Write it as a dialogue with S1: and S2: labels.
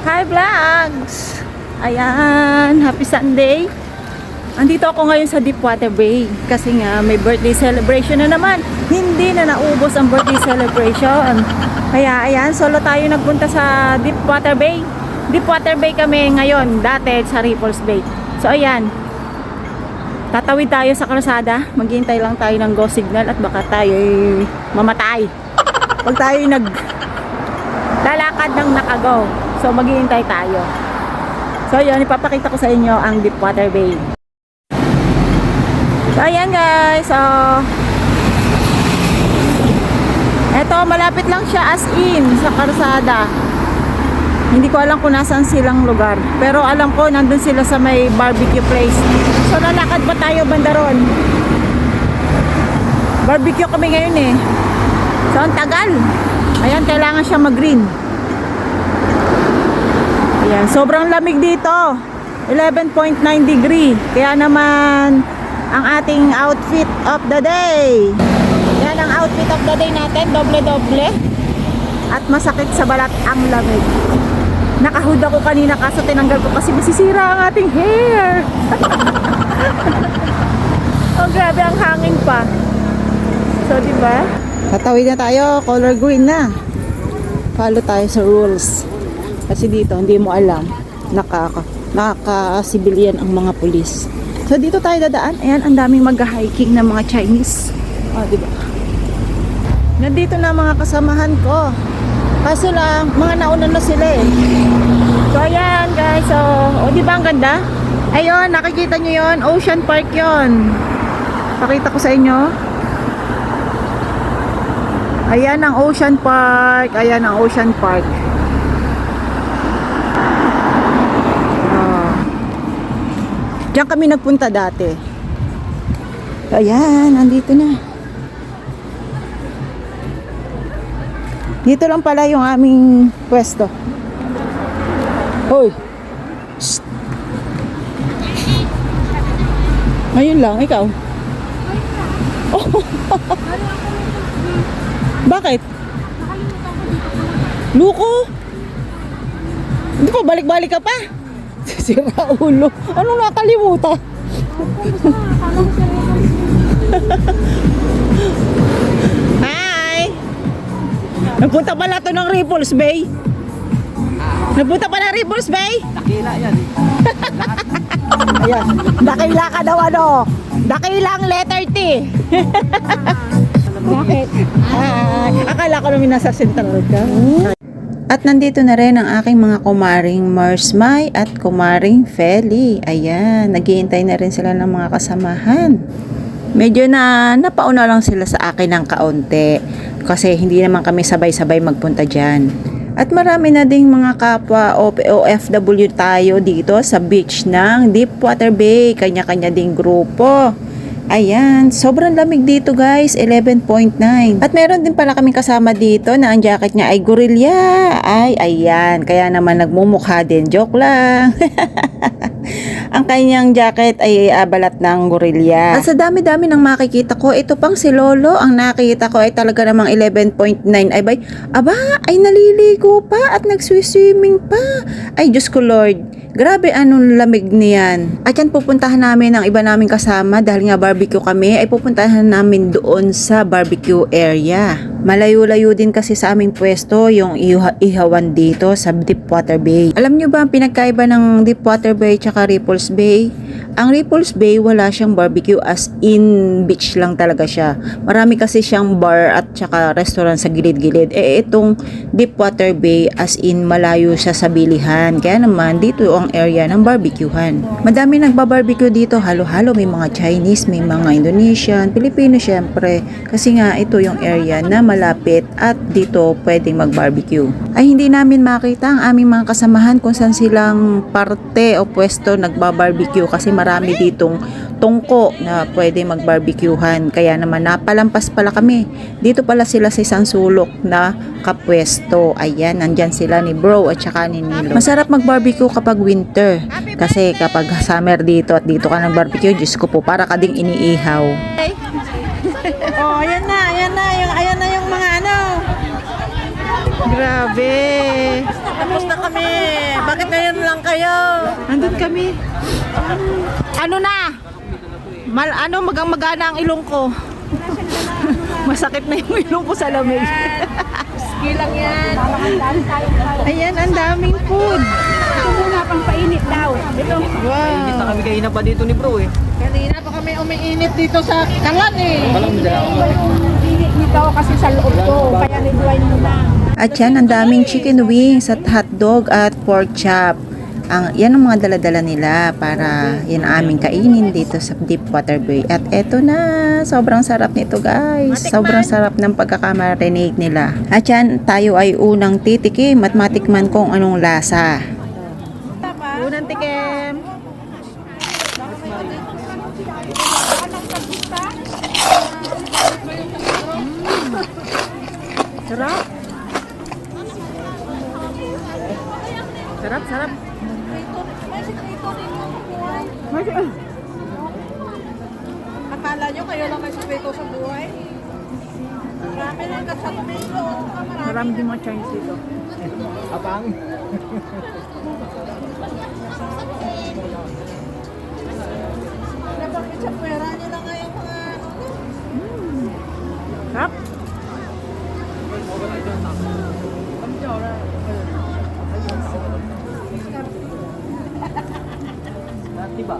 S1: Hi vlogs! Ayan, happy Sunday. Andito ako ngayon sa Deepwater Bay kasi nga may birthday celebration na naman. Hindi na naubos ang birthday celebration. Kaya ayan, solo tayo nagpunta sa Deepwater Bay. Deepwater Bay kami ngayon, dati sa Ripples Bay. So ayan, tatawid tayo sa kalsada. Maghihintay lang tayo ng go signal at baka tayo mamatay pag tayo lalakad ng nakago. So maghihintay tayo. So yun, ipapakita ko sa inyo ang Deepwater Bay. So ayan guys, so eto, malapit lang siya as in sa kalsada. Hindi ko alam kung nasaan silang lugar, pero alam ko nandun sila sa may barbecue place. So lalakad pa tayo banda ron. Barbecue kami ngayon eh. So ang tagal. Ayan, kailangan siya mag-green. Ayan, sobrang lamig dito. 11.9 degree. Kaya naman ang ating outfit of the day. Yan ang outfit of the day natin, doble-doble. At masakit sa balat ang lamig. Nakahood ako kanina kaso tinanggal ko kasi masisira ang ating hair. Oh, grabe ang hangin pa. So, di ba? Tatawid na tayo, color green na. Follow tayo sa rules. Kasi dito, hindi mo alam, nakaka-civilian ang mga pulis. So dito tayo dadaan. Ayan, ang daming mag-hiking na mga Chinese. Oh, diba? Nandito na mga kasamahan ko. Kaso lang, mga nauna na sila eh. So ayan guys, so, oh, diba ang ganda? Ayun, nakikita nyo yon, Ocean Park yon. Pakita ko sa inyo. Ayan ang Ocean Park. Ayan ang Ocean Park. Diyan kami nagpunta dati. Ayan, nandito na. Dito lang pala yung aming pwesto. Hoy! Shh. Ngayon lang, ikaw? Oh. Bakit? Luko? Hindi pa, balik-balik ka pa? Sira ulo. Anong nakalimutan? Hi! Nagpunta pala to ng Ripples Bay. Nagpunta pala ng Ripples Bay?
S2: Dakila yan.
S1: Ayan. Dakila ka daw ano? Dakila ang letter T. Bakit? Akala ko namin nasa Central ka. At nandito na rin ang aking mga kumaring Marsmay at kumaring Feli. Ayan, naghihintay na rin sila ng mga kasamahan. Medyo na napauna lang sila sa akin ng kaunti kasi hindi naman kami sabay-sabay magpunta dyan. At marami na ding mga kapwa OFW tayo dito sa beach ng Deepwater Bay. Kanya-kanya ding grupo. Ayan, sobrang lamig dito guys, 11.9. At meron din pala kaming kasama dito na ang jacket niya ay gorilla. Ay, ayan, kaya naman nagmumukha din. Joke lang. Ang kanyang jacket ay balat ng gorilla. At sa dami-dami ng makikita ko, ito pang si Lolo, ang nakita ko ay talaga namang 11.9. Ay bay, aba, ay naliligo pa at nagswi-swimming pa. Ay, Diyos ko Lord. Grabe, anong lamig niyan. At yan, pupuntahan namin ang iba naming kasama dahil nga barbecue kami, ay pupuntahan namin doon sa barbecue area. Malayo-layo din kasi sa aming pwesto yung ihawan dito sa Deepwater Bay. Alam nyo ba ang pinagkaiba ng Deepwater Bay tsaka Ripples Bay? Ang Ripples Bay, wala siyang barbecue, as in beach lang talaga siya. Marami kasi siyang bar at tsaka restaurant sa gilid-gilid. Eh itong Deepwater Bay, as in malayo siya sa bilihan. Kaya naman dito ang area ng barbecuehan. Madami nagbabarbecue dito, halo-halo, may mga Chinese, may mga Indonesian, Pilipino syempre. Kasi nga ito yung area na malapit at dito pwedeng mag-barbecue. Ay hindi namin makita ang aming mga kasamahan kung saan silang parte o pwesto nagbabarbecue kasi marami ditong tungko na pwede mag-barbecuehan. Kaya naman napalampas pala kami. Dito pala sila sa isang sulok na kapwesto. Ayan, nandyan sila ni Bro at saka ni Nilo. Masarap mag-barbecue kapag winter. Kasi kapag summer dito at dito ka nag-barbecue, Diyos ko po, para ka ding iniihaw. Oh, ayan na, ayan na. Ayan na yung mga ano. Grabe. Tapos na kami.
S2: Bakit ngayon lang kayo?
S1: Andun kami. Ano na? Magang-magana ang ilong ko. Masakit na yung ilong ko sa lamig.
S2: Ski lang yan.
S1: Ayan, ang daming food.
S3: Ito muna pang painit daw. Ito.
S2: Init na
S1: Wow.
S2: kami kanina pa dito ni bro eh.
S3: Kanina pa kami umiinit dito sa kalan eh.
S2: Walang madala ako.
S3: Init nito kasi sa loob ko. Kaya nidwain mo na.
S1: At yan, ang daming chicken wings at hotdog at pork chop. Yan ang mga dala-dala nila para yan ang aming kainin dito sa Deepwater Bay. At eto na, sobrang sarap nito guys. Sobrang sarap ng pagkakamarinate nila. At yan, tayo ay unang titikim at matikman kung anong lasa. Unang tikim. Sarap. Sarap, sarap.
S3: Akala nyo kayo lang may sikreto sa buhay? Marami lang ka sa tomato.
S1: Marami din mga Chinese dito.
S2: Abang.
S3: Nabanggit sa pwera nyo lang nga yung mga
S1: Sarap.
S2: Diba?